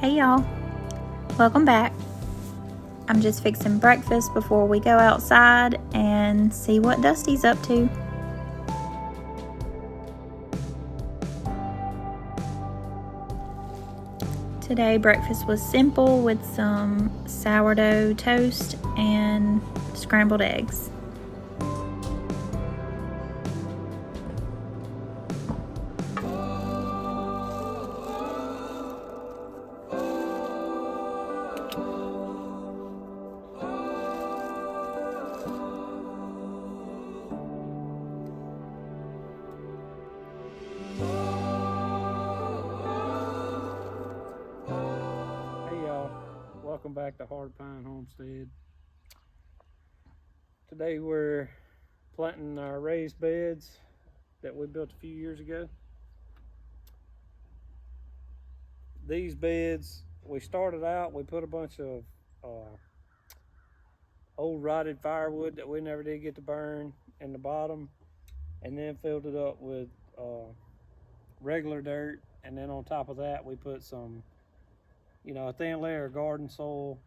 Hey y'all, welcome back. I'm just fixing breakfast before we go outside and see what Dusty's up to. Today breakfast was simple with some sourdough toast and scrambled eggs. Welcome back to Hard Pine Homestead. Today we're planting our raised beds that we built a few years ago. These beds, we started out, we put a bunch of old rotted firewood that we never did get to burn in the bottom, and then filled it up with regular dirt, and then on top of that we put some, a thin layer of garden soil,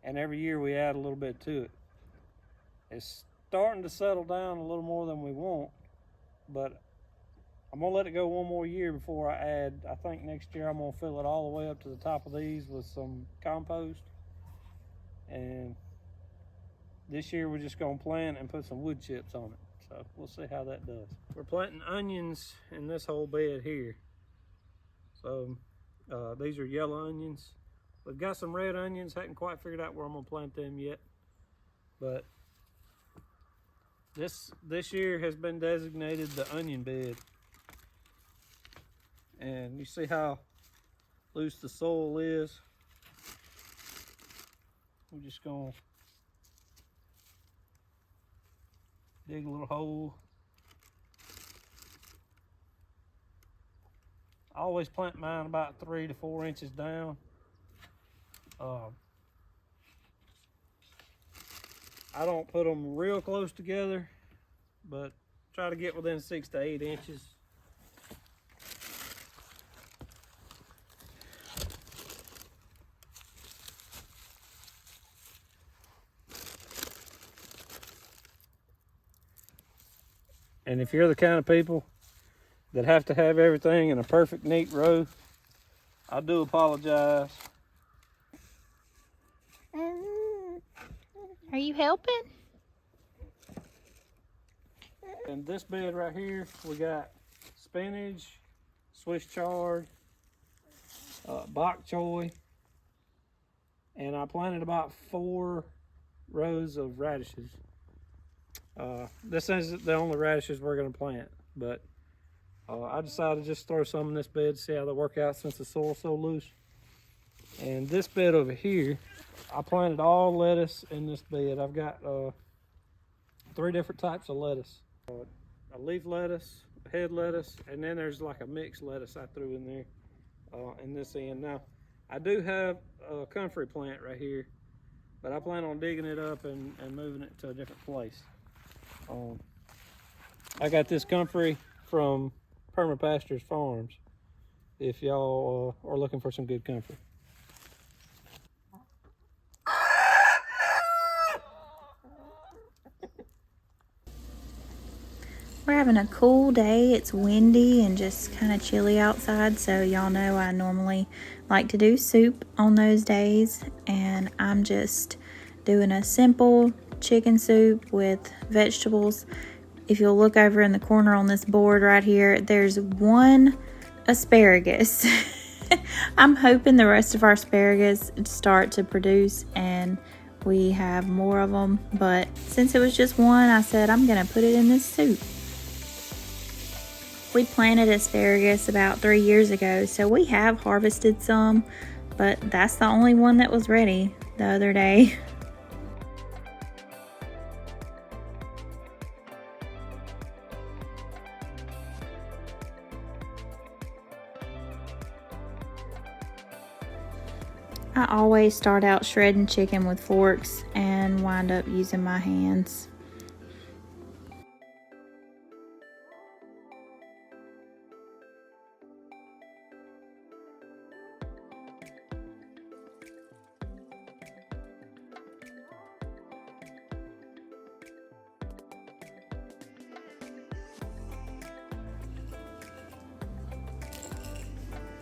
and every year we add a little bit to it. It's starting to settle down a little more than we want, but I'm gonna let it go one more year before I add. I think next year I'm gonna fill it all the way up to the top of these with some compost, and this year we're just gonna plant and put some wood chips on it. So we'll see how that does. We're planting onions in this whole bed here. So these are yellow onions. We've got some red onions. Haven't quite figured out where I'm gonna plant them yet, but this year has been designated the onion bed. And you see how loose the soil is. We're just gonna dig a little hole. I always plant mine about 3 to 4 inches down. I don't put them real close together, but try to get within 6 to 8 inches. And if you're the kind of people that have to have everything in a perfect neat row, I do apologize. Are you helping? In this bed right here, we got spinach, Swiss chard, bok choy, and I planted about 4 rows of radishes. This isn't the only radishes we're gonna plant, but I decided to just throw some in this bed to see how they work out since the soil's so loose. And this bed over here, I planted all lettuce in this bed. I've got 3 different types of lettuce. A leaf lettuce, a head lettuce, and then there's like a mixed lettuce I threw in there in this end. Now, I do have a comfrey plant right here, but I plan on digging it up and moving it to a different place. I got this comfrey from Permapastures Farms, if y'all are looking for some good comfrey. We're having a cool day. It's windy and just kind of chilly outside, so y'all know I normally like to do soup on those days, and I'm just doing a simple chicken soup with vegetables. If you'll look over in the corner on this board right here, there's 1 asparagus. I'm hoping the rest of our asparagus start to produce and we have more of them, but since it was just 1, I said I'm gonna put it in this soup. We planted asparagus about 3 years ago, so we have harvested some, but that's the only one that was ready the other day. I always start out shredding chicken with forks and wind up using my hands.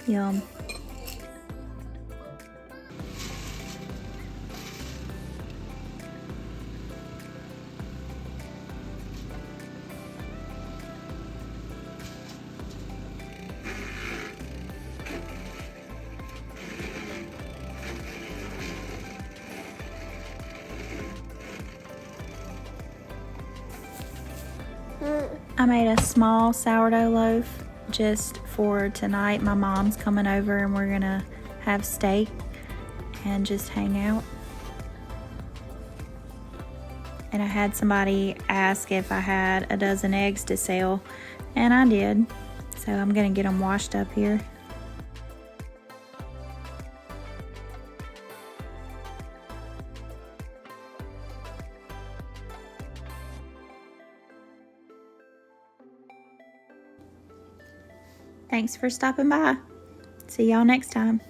Yum. I made a small sourdough loaf just for tonight. My mom's coming over and we're gonna have steak and just hang out. And I had somebody ask if I had a dozen eggs to sell, and I did. So I'm gonna get them washed up here. Thanks for stopping by. See y'all next time.